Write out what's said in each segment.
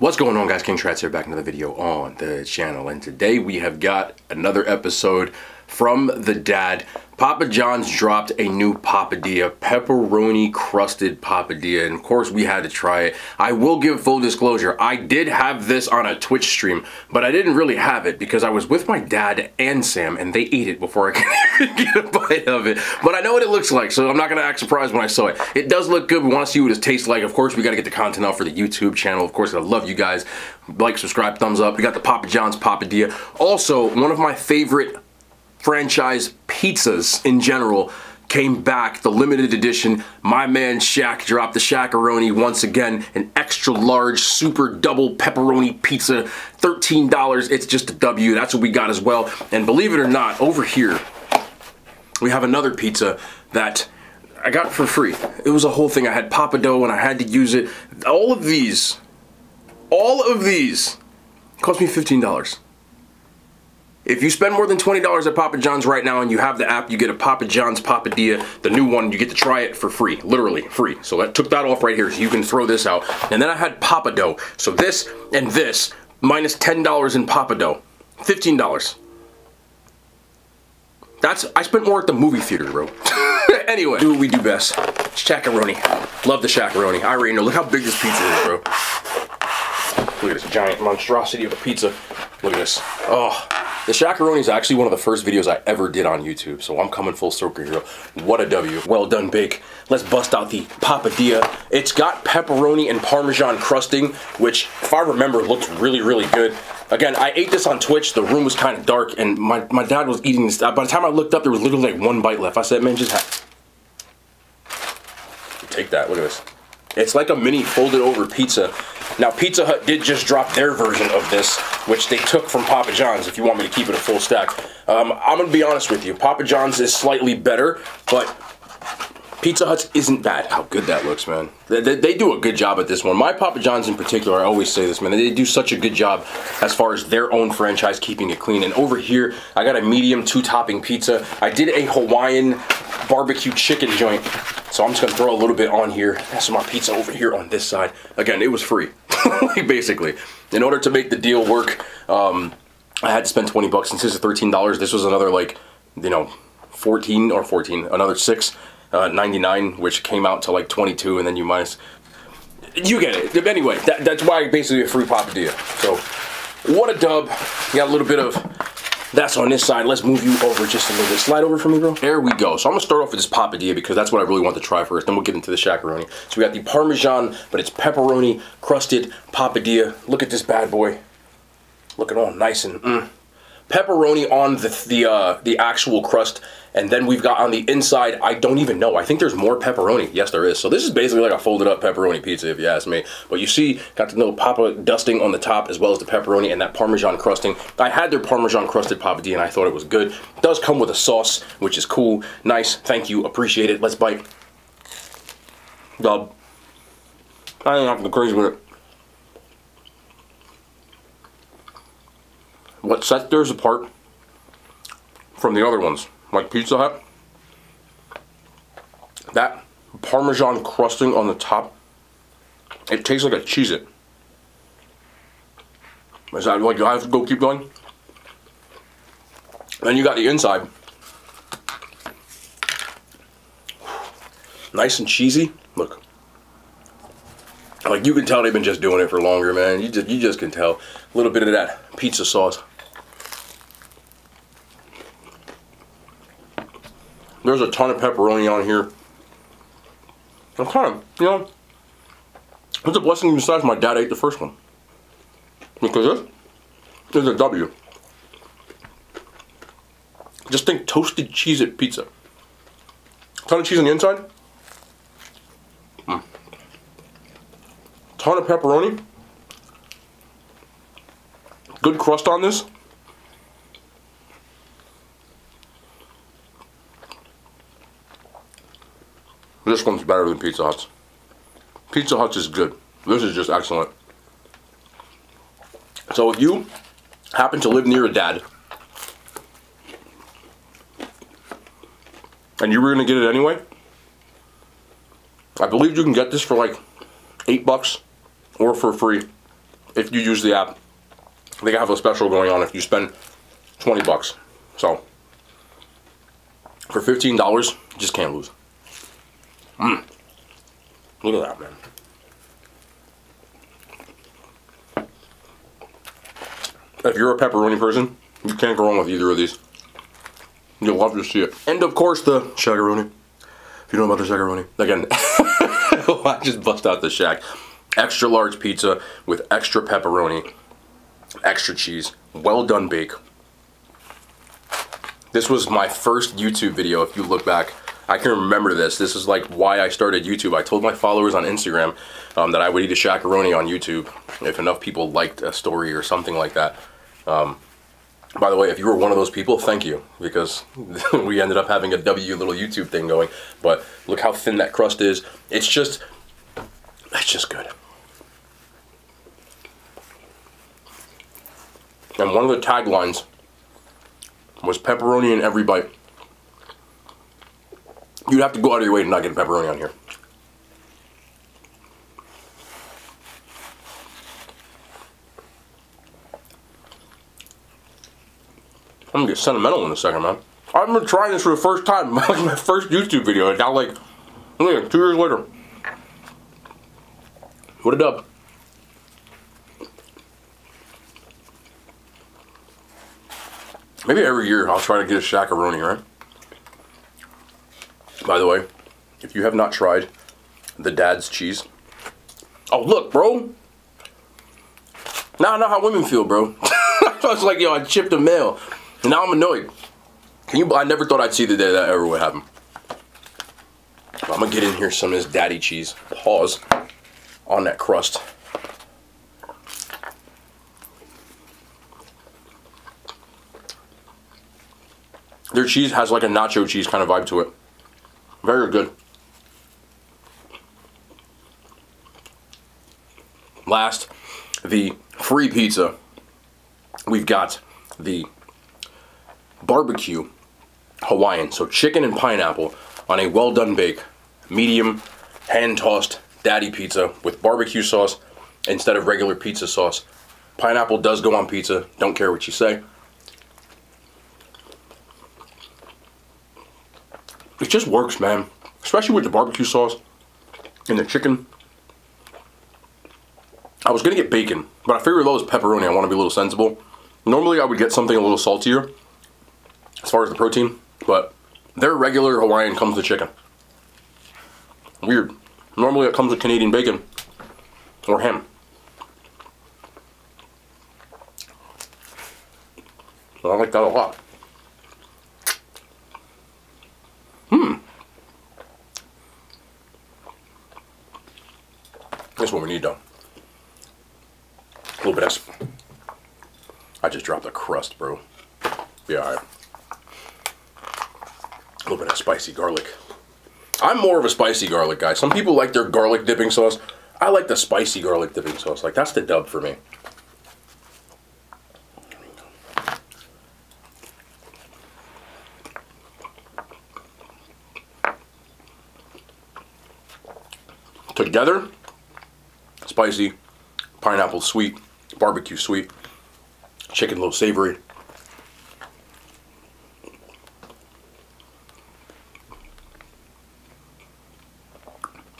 What's going on, guys? King Trats here, back another video on the channel, and today we have got another episode from the dad. Papa John's dropped a new Papadia, pepperoni crusted Papadia, and of course we had to try it. I will give full disclosure, I did have this on a Twitch stream, but I didn't really have it because I was with my dad and Sam and they ate it before I could even get a bite of it. But I know what it looks like, so I'm not gonna act surprised when I saw it. It does look good. We want to see what it tastes like. Of course we got to get the content out for the YouTube channel. Of course I love you guys. Like, subscribe, thumbs up. We got the Papa John's Papadia. Also, one of my favorite franchise pizzas in general came back, the limited edition. My man Shaq dropped the Shaq-a-roni once again, an extra large super double pepperoni pizza, $13. It's just a W. That's what we got as well. And believe it or not, over here we have another pizza that I got for free. It was a whole thing. I had Papa dough and I had to use it. All of these cost me $15. If you spend more than $20 at Papa John's right now and you have the app, you get a Papa John's Papadia, the new one. You get to try it for free, literally free. So I took that off right here so you can throw this out. And then I had Papa dough. So this and this, minus $10 in Papa dough, $15. I spent more at the movie theater, bro. Anyway, do what we do best. Shaq-a-roni. Love the Shaq-a-roni. I already know. Look how big this pizza is, bro. Look at this giant monstrosity of a pizza. Look at this. Oh. The Shaq-a-roni is actually one of the first videos I ever did on YouTube, so I'm coming full circle here. What a W. Well done, Bake. Let's bust out the Papadia. It's got pepperoni and Parmesan crusting, which, if I remember, looks really, really good. Again, I ate this on Twitch. The room was kind of dark, and my dad was eating this. By the time I looked up, there was literally like one bite left. I said, man, just take that. Look at this. It's like a mini folded over pizza. Now, Pizza Hut did just drop their version of this, which they took from Papa John's, if you want me to keep it a full stack. I'm going to be honest with you. Papa John's is slightly better, but Pizza Hut's isn't bad. How good that looks, man. They do a good job at this one. My Papa John's in particular, I always say this, man. They do such a good job as far as their own franchise keeping it clean. And over here, I got a medium 2-topping pizza. I did a Hawaiian barbecue chicken joint. So I'm just gonna throw a little bit on here. That's my pizza over here on this side. Again, it was free, basically. In order to make the deal work, I had to spend 20 bucks. Since this is $13, this was another, like, you know, another $6.99, which came out to like 22, and then you minus. You get it. Anyway, that's why basically a free Papadia. So what a dub. You got a little bit of. That's on this side. Let's move you over just a little bit. Slide over for me, bro. There we go. So I'm going to start off with this Papadia because that's what I really want to try first. Then we'll get into the Shaq-a-roni. So we got the Parmesan, but it's pepperoni crusted Papadia. Look at this bad boy. Looking all nice and pepperoni on the actual crust. And then we've got on the inside, I don't even know. I think there's more pepperoni. Yes, there is. So this is basically like a folded up pepperoni pizza, if you ask me. But you see, got the little Papa dusting on the top as well as the pepperoni and that Parmesan crusting. I had their Parmesan crusted Papadia and I thought it was good. It does come with a sauce, which is cool. Nice. Thank you. Appreciate it. Let's bite. Dub. I ain't nothing crazy with it. What sets theirs apart from the other ones, like Pizza Hut, that Parmesan crusting on the top, it tastes like a Cheez-It. Is that like, do I have to go keep going? Then you got the inside. Nice and cheesy. Look. Like, you can tell they've been just doing it for longer, man. You just can tell. A little bit of that pizza sauce. There's a ton of pepperoni on here. I'm kind of, you know, it's a blessing in disguise my dad ate the first one. Because this is a W. Just think toasted Cheez-It pizza. Ton of cheese on the inside. Ton of pepperoni. Good crust on this. This one's better than Pizza Hut's. Pizza Hut's is good. This is just excellent. So if you happen to live near a dad and you were going to get it anyway, I believe you can get this for like $8 or for free if you use the app. They have a special going on if you spend 20 bucks. So, for $15, you just can't lose. Look at that, man. If you're a pepperoni person, you can't go wrong with either of these. You'll love to see it. And of course the shakaroni. If you know about the shakaroni. Again, I just bust out the shack. Extra large pizza with extra pepperoni, extra cheese, well done bake. This was my first YouTube video, if you look back. I can remember this. This is like why I started YouTube. I told my followers on Instagram that I would eat a shakaroni on YouTube if enough people liked a story or something like that. By the way, if you were one of those people, thank you, because we ended up having a W little YouTube thing going. But look how thin that crust is. It's just good. And one of the taglines was pepperoni in every bite. You'd have to go out of your way to not get pepperoni on here. I'm gonna get sentimental in a second, man. I've been trying this for the first time. Like my first YouTube video, and now like 2 years later. What a dub. Maybe every year I'll try to get a shakaroni, right? By the way, if you have not tried the Dad's cheese. Oh, look, bro. Now I know how women feel, bro. I was like, yo, I chipped a mail. And now I'm annoyed. I never thought I'd see the day that ever would happen. I'm gonna get in here some of this daddy cheese. Pause on that crust. Their cheese has like a nacho cheese kind of vibe to it. Very good. Last, the free pizza. We've got the barbecue Hawaiian. So chicken and pineapple on a well done bake. Medium, hand tossed daddy pizza with barbecue sauce instead of regular pizza sauce. Pineapple does go on pizza. Don't care what you say. It just works, man. Especially with the barbecue sauce and the chicken. I was gonna get bacon, but I figured though it's pepperoni, I want to be a little sensible. Normally I would get something a little saltier as far as the protein, but their regular Hawaiian comes with chicken. Weird. Normally it comes with Canadian bacon or ham. I like that a lot. That's what we need though. A little bit of... I just dropped the crust, bro. Be alright. A little bit of spicy garlic. I'm more of a spicy garlic guy. Some people like their garlic dipping sauce. I like the spicy garlic dipping sauce. Like, that's the dub for me. Together, spicy, pineapple sweet, barbecue sweet, chicken a little savory.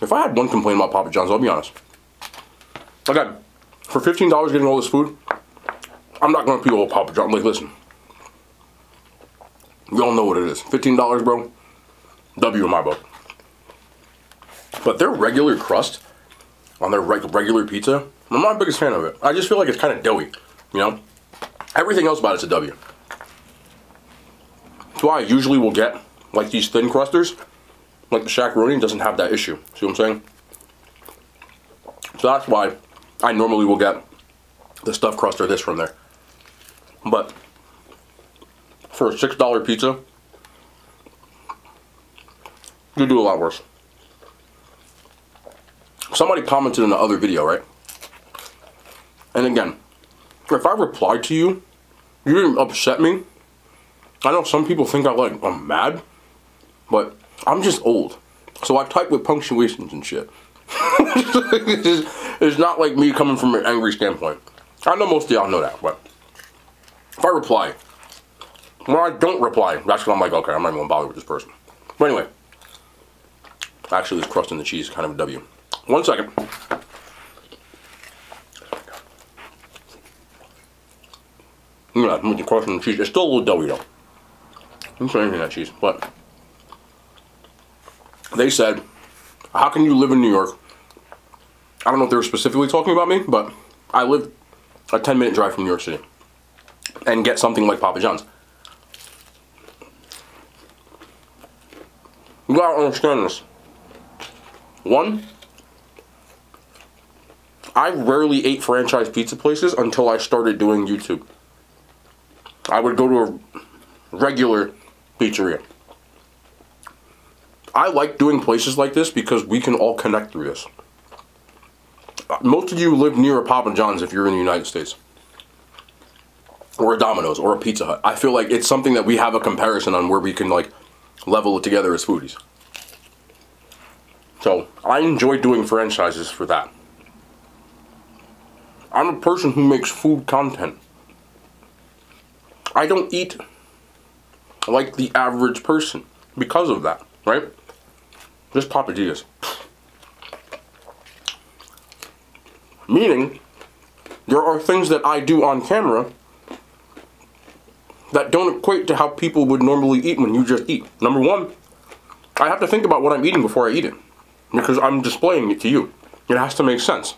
If I had one complaint about Papa John's, I'll be honest. Again, for $15 getting all this food, I'm not going to appeal to Papa John's. Like, listen, you all know what it is. $15, bro, W in my book. But their regular crust on their regular pizza, I'm not the biggest fan of it. I just feel like it's kind of doughy, you know? Everything else about it's a W. That's why I usually will get, like, these thin crusters. Like the shakaroni doesn't have that issue. See what I'm saying? So that's why I normally will get the stuffed crust or this from there. But for a $6 pizza, you do a lot worse. Somebody commented in the other video, right? And again, if I replied to you, you didn't upset me. I know some people think I'm mad, but I'm just old. So I type with punctuations and shit. It's It's not like me coming from an angry standpoint. I know most of y'all know that, but if I reply, when I don't reply, that's when I'm like, okay, I'm not even gonna bother with this person. But anyway, actually, this crust and the cheese is kind of a W. 1 second. Yeah, with the crust and the cheese, it's still a little doughy though. I'm not anything that cheese, but they said, how can you live in New York? I don't know if they were specifically talking about me, but I live a 10-minute drive from New York City and get something like Papa John's. You gotta understand this. One, I rarely ate franchise pizza places until I started doing YouTube. I would go to a regular pizzeria. I like doing places like this because we can all connect through this. Most of you live near a Papa John's if you're in the United States. Or a Domino's or a Pizza Hut. I feel like it's something that we have a comparison on where we can like level it together as foodies. So I enjoy doing franchises for that. I'm a person who makes food content. I don't eat like the average person because of that, right? Just Papadias. Meaning, there are things that I do on camera that don't equate to how people would normally eat when you just eat. Number one, I have to think about what I'm eating before I eat it. Because I'm displaying it to you. It has to make sense.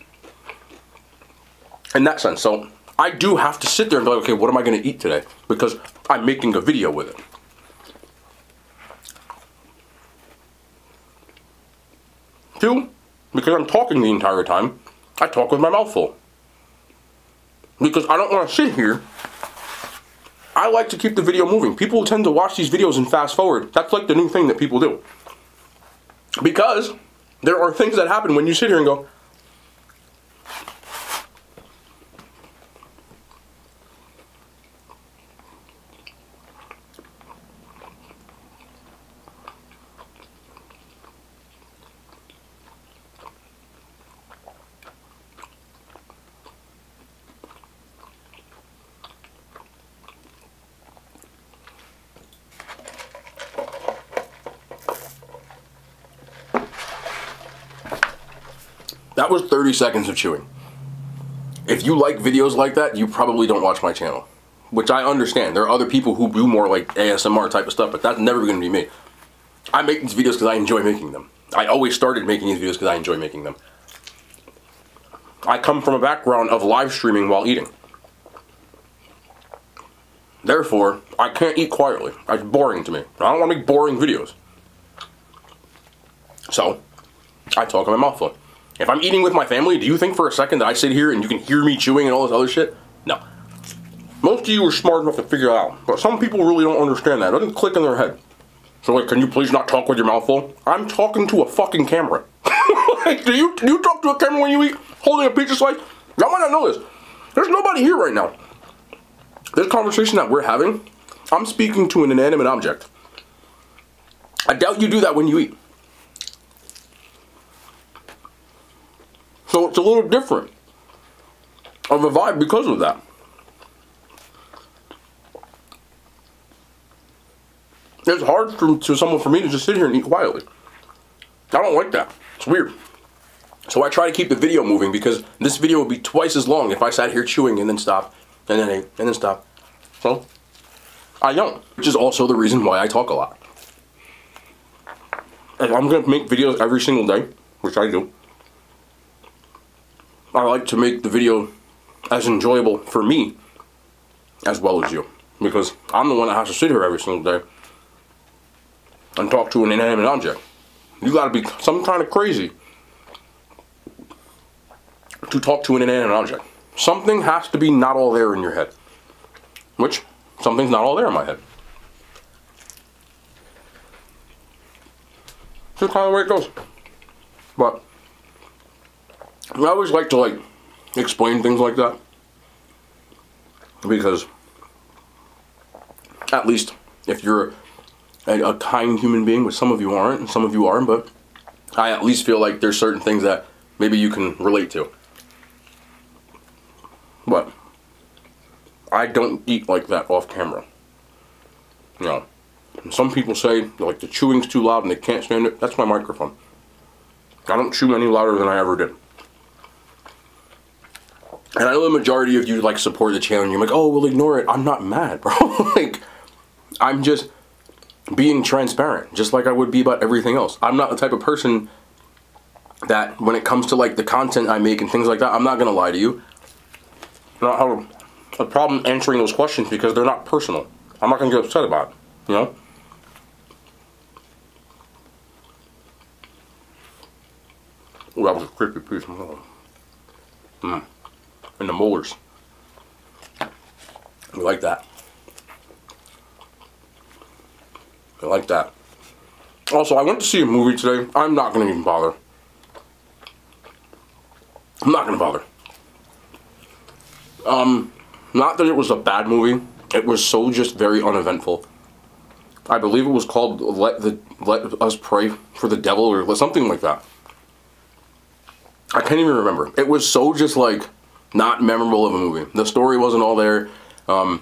In that sense. So, I do have to sit there and be like, okay, what am I going to eat today? Because I'm making a video with it. Two, because I'm talking the entire time, I talk with my mouth full. Because I don't want to sit here. I like to keep the video moving. People tend to watch these videos and fast forward. That's like the new thing that people do. Because there are things that happen when you sit here and go, that was 30 seconds of chewing. If you like videos like that, you probably don't watch my channel. Which I understand. There are other people who do more like ASMR type of stuff, but that's never going to be me. I make these videos because I enjoy making them. I always started making these videos because I enjoy making them. I come from a background of live streaming while eating. Therefore, I can't eat quietly. It's boring to me. I don't want to make boring videos. So, I talk on my mouth full. If I'm eating with my family, do you think for a second that I sit here and you can hear me chewing and all this other shit? No. Most of you are smart enough to figure it out, but some people really don't understand that. It doesn't click in their head. So like, can you please not talk with your mouth full? I'm talking to a fucking camera. Like, do you talk to a camera when you eat, holding a pizza slice? Y'all might not know this. There's nobody here right now. This conversation that we're having, I'm speaking to an inanimate object. I doubt you do that when you eat. So it's a little different of a vibe because of that. It's hard for me to just sit here and eat quietly. I don't like that. It's weird. So I try to keep the video moving because this video would be twice as long if I sat here chewing and then stop, and then ate, and then stop. So, I don't. Which is also the reason why I talk a lot. If I'm going to make videos every single day, which I do, I like to make the video as enjoyable for me as well as you. Because I'm the one that has to sit here every single day and talk to an inanimate object. You gotta be some kind of crazy to talk to an inanimate object. Something has to be not all there in your head. Which, something's not all there in my head. That's kind of the way it goes. But I always like to explain things like that. Because at least if you're a kind human being, which some of you aren't and some of you are, but I at least feel like there's certain things that maybe you can relate to. but I don't eat like that off camera. You know, and some people say like the chewing's too loud and they can't stand it. That's my microphone. I don't chew any louder than I ever did. And I know the majority of you like support the channel and you're like, oh, we'll ignore it. I'm not mad, bro. Like, I'm just being transparent, just like I would be about everything else. I'm not the type of person that when it comes to like the content I make and things like that, I'm not gonna lie to you. I don't have a problem answering those questions because they're not personal. I'm not gonna get upset about it, you know? Ooh, that was a crispy piece. And the molars. We like that. I like that. Also, I went to see a movie today. I'm not gonna even bother. I'm not gonna bother. Not that it was a bad movie. It was so just very uneventful. I believe it was called Let Us Pray for the Devil or something like that. I can't even remember. It was so just like not memorable of a movie. The story wasn't all there. The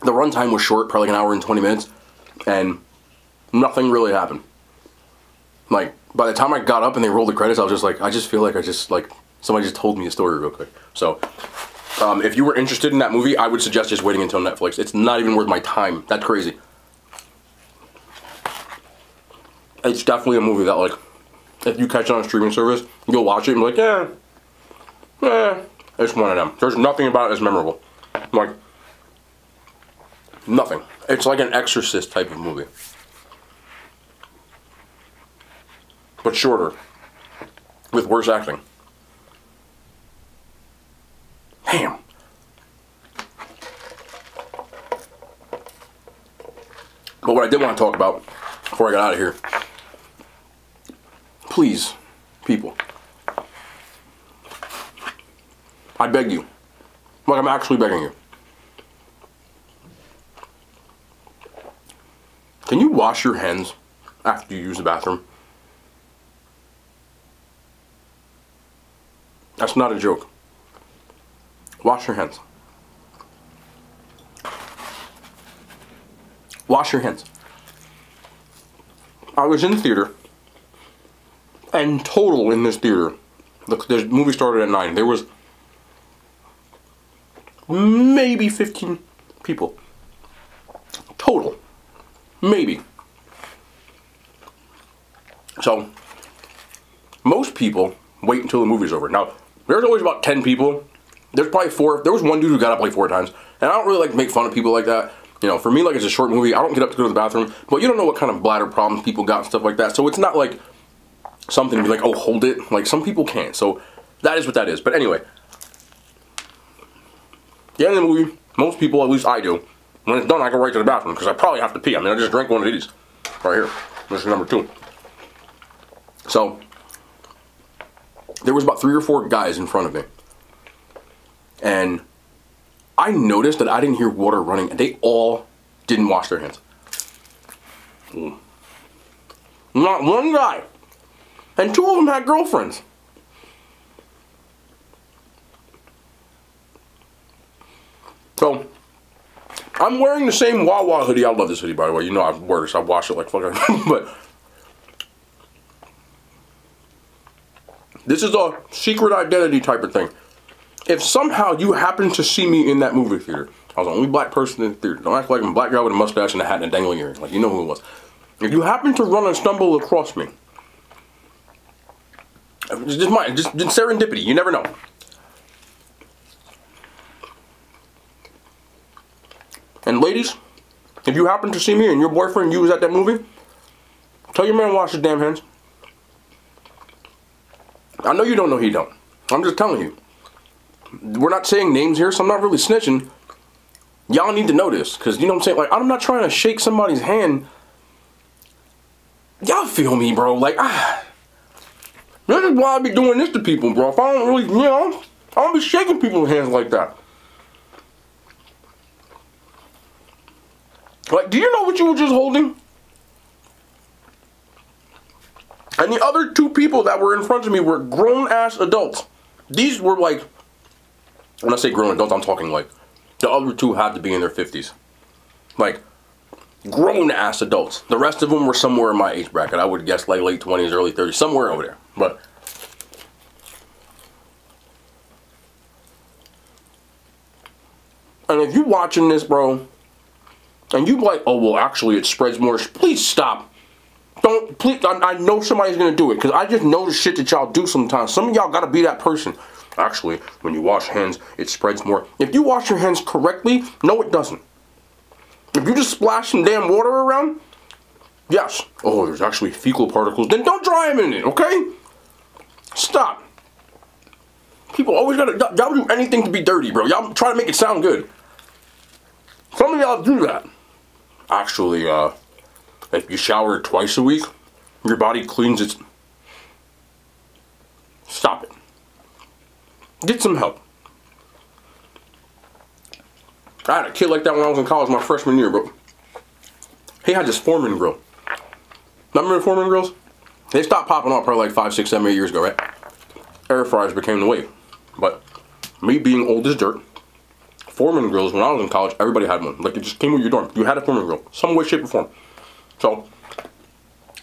runtime was short, probably like an hour and 20 minutes, and nothing really happened. Like, by the time I got up and they rolled the credits, I was just like, I just feel like somebody just told me a story real quick. So, if you were interested in that movie, I would suggest just waiting until Netflix. It's not even worth my time. That's crazy. It's definitely a movie that, like, if you catch it on a streaming service, you'll watch it and be like, yeah, it's one of them. There's nothing about it as memorable. Like, nothing. It's like an Exorcist type of movie. But shorter. With worse acting. Damn. But what I did want to talk about before I got out of here, please, people, I beg you, like I'm actually begging you, can you wash your hands after you use the bathroom? That's not a joke. Wash your hands. Wash your hands. I was in theater, and total in this theater, the movie started at 9. There was maybe 15 people. Total. Maybe. So, most people wait until the movie's over. Now, there's always about 10 people. There's probably 4. There was one dude who got up like 4 times. And I don't really like to make fun of people like that. You know, for me, like, it's a short movie. I don't get up to go to the bathroom. But you don't know what kind of bladder problems people got and stuff like that. So it's not like something to be like, oh, hold it. Like, some people can't. So that is what that is. But anyway, the end of the movie, most people, at least I do, when it's done, I go right to the bathroom because I probably have to pee. I mean, I just drank one of these right here. This is number 2. So there was about 3 or 4 guys in front of me. And I noticed that I didn't hear water running, and they all didn't wash their hands. Not one guy. And 2 of them had girlfriends. So, I'm wearing the same Wawa hoodie. I love this hoodie, by the way. You know I wear this. I wash it like fucking... But this is a secret identity type of thing. If somehow you happen to see me in that movie theater, I was the only black person in the theater. Don't act like I'm a black guy with a mustache and a hat and a dangling earring. Like, you know who it was. If you happen to run and stumble across me, just serendipity. You never know. And ladies, if you happen to see me and your boyfriend, you was at that movie, tell your man to wash his damn hands. I know you don't know he don't. I'm just telling you. We're not saying names here, so I'm not really snitching. Y'all need to know this, because you know what I'm saying? Like, I'm not trying to shake somebody's hand. Y'all feel me, bro? Like, this is why I be doing this to people, bro. If I don't really, you know, I don't be shaking people's hands like that. Like, do you know what you were just holding? And the other 2 people that were in front of me were grown-ass adults. These were like When I say grown adults, I'm talking like the other two had to be in their 50s. Like grown ass adults. The rest of them were somewhere in my age bracket. I would guess like late 20s, early 30s, somewhere over there. But and if you watching this, bro, and you like, oh well, actually it spreads more. Please stop. Don't, please. I know somebody's gonna do it because I just know the shit that y'all do sometimes. Some of y'all gotta be that person. Actually, when you wash hands, it spreads more. If you wash your hands correctly, no, it doesn't. If you just splash some damn water around, yes. Oh, there's actually fecal particles. Then don't dry them in it, okay? Stop. People always gotta, y'all do anything to be dirty, bro. Y'all try to make it sound good. Some of y'all do that. Actually, if you shower twice a week, your body cleans its... Stop it. Get some help. I had a kid like that when I was in college my freshman year, bro. He had this Foreman grill. Remember the Foreman grills? They stopped popping up probably like 5, 6, 7, 8 years ago, right? Air fryers became the wave. But me being old as dirt, Foreman grills, when I was in college, everybody had one. Like, it just came with your dorm. You had a Foreman grill. Some way, shape, or form. So,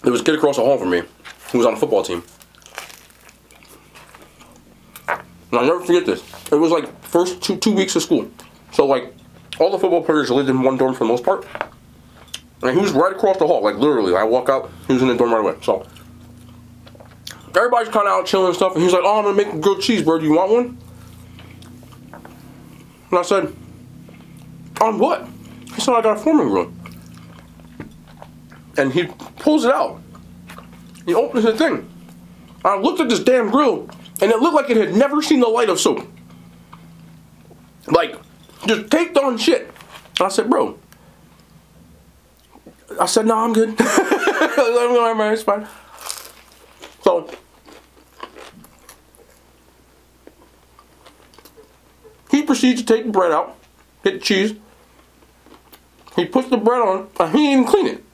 there was a kid across the hall from me who was on the football team. And I'll never forget this. It was like first two weeks of school. So like all the football players lived in one dorm for the most part. And he was right across the hall. Like literally, I walk out, he was in the dorm right away. So everybody's kind of out chilling and stuff. And he's like, oh, I'm going to make a grilled cheese, bro. Do you want one? And I said, on what? He said, I got a Foreman grill. And he pulls it out. He opens the thing. I looked at this damn grill. And it looked like it had never seen the light of soap. Like, just taped on shit. And I said, bro. I said, no, I'm good. It's fine. So, he proceeds to take the bread out, hit the cheese. He puts the bread on, and he didn't even clean it.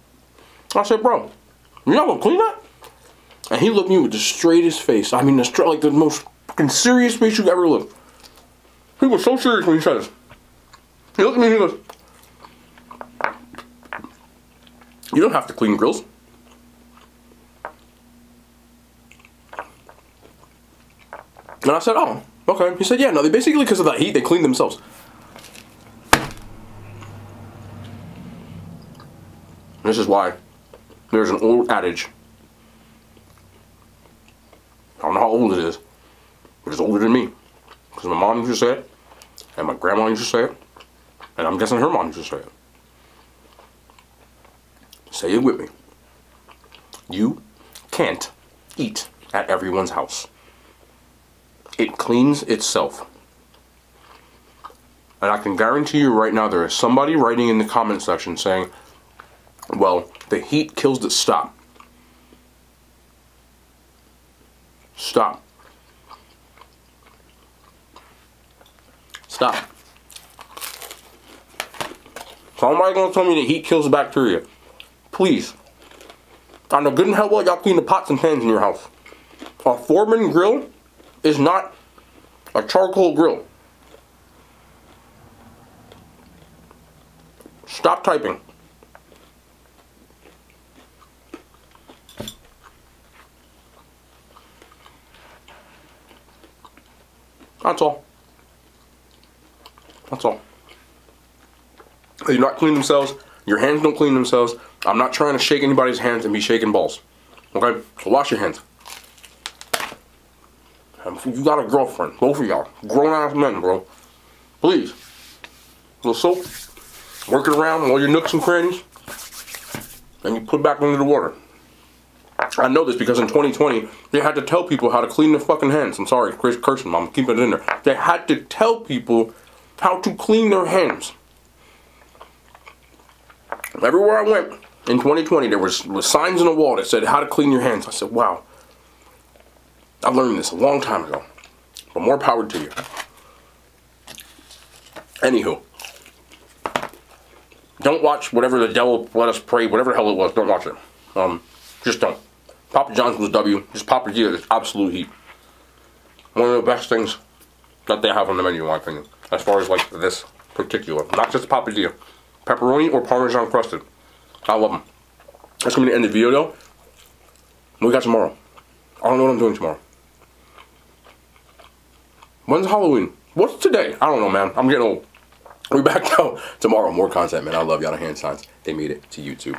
I said, bro, you're not going to clean that? And he looked at me with the straightest face. I mean, like the most fucking serious face you've ever looked. He was so serious when he said this. He looked at me and he goes, you don't have to clean grills. And I said, oh, okay. He said, yeah, no, they basically, because of that heat, they clean themselves. This is why there's an old adage. I don't know how old it is, but it's older than me. Because my mom used to say it, and my grandma used to say it, and I'm guessing her mom used to say it. Say it with me. You can't eat at everyone's house. It cleans itself. And I can guarantee you right now there is somebody writing in the comment section saying, well, the heat kills it. Stop. Stop. Stop. Somebody gonna tell me the heat kills the bacteria. Please. I know good and hell well y'all clean the pots and pans in your house. A Foreman grill is not a charcoal grill. Stop typing. That's all. That's all. They do not clean themselves. Your hands don't clean themselves. I'm not trying to shake anybody's hands and be shaking balls. Okay? So wash your hands. You got a girlfriend. Both of y'all. Grown-ass men, bro. Please. A little soap. Work it around all your nooks and crannies. And you put it back into the water. I know this because in 2020, they had to tell people how to clean their fucking hands. I'm sorry, Chris cursing, Mom. Keeping it in there. They had to tell people how to clean their hands. Everywhere I went in 2020, there was signs on the wall that said how to clean your hands. I said, wow. I learned this a long time ago. But more power to you. Anywho. Don't watch whatever the devil let us pray, whatever the hell it was. Don't watch it. Just don't. Papa John's was W. Just Papadia is absolute heat. One of the best things that they have on the menu, in my opinion. As far as like this particular, not just Papadia, pepperoni or Parmesan crusted. I love them. That's gonna be the end of the video though. We got tomorrow. I don't know what I'm doing tomorrow. When's Halloween? What's today? I don't know, man. I'm getting old. We'll be back though tomorrow. More content, man. I love y'all. The hand signs. They made it to YouTube.